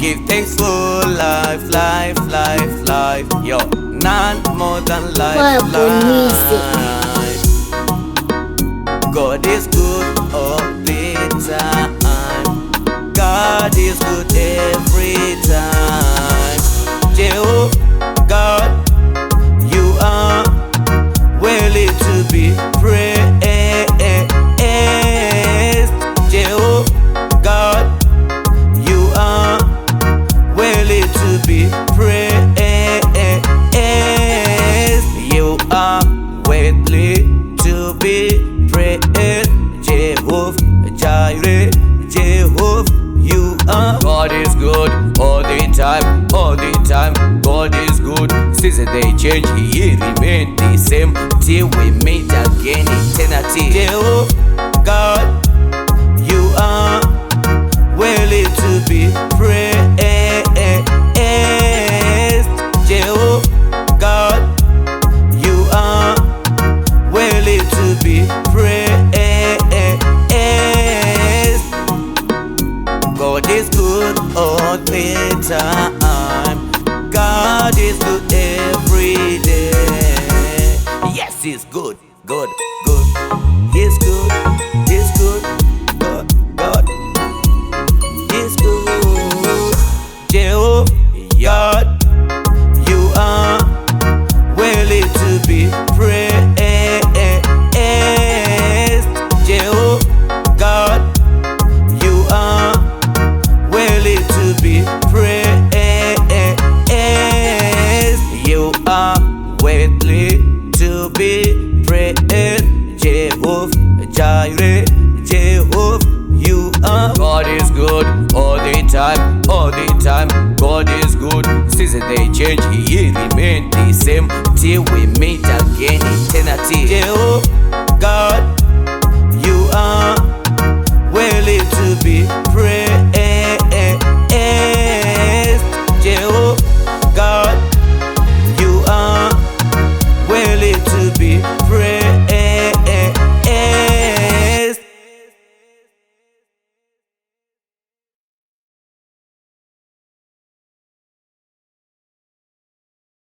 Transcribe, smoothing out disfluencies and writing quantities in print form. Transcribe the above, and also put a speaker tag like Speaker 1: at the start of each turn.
Speaker 1: Give thanks for life, life, life, life. Yo, none more than life,
Speaker 2: Firebon
Speaker 1: life. God is good all the time. God is good every time. Jehovah, God, you are worthy to be praised. Jehovah, God, you are worthy to be praised. You are worthy to be praised. Jehovah Jireh, Jehovah, you are. God is good all the time, all the time. God is good. Seasons they change, He remain the same till we meet again eternity. Jehovah, God, you are worthy to be praised. Jehovah, God, you are worthy to be praised. God is good all the time. God is good every day. Yes, He's good, good, good. He's good, He's good, God, God. He's good. Jehovah, God, you are worthy to be praised. Jehovah, God, you are worthy to be praised. You are worthy to be praised. Jehovah Jireh, Jehovah, you are. God is good all the time, all the time. God is good. Seasons they change, He remain the same till we meet again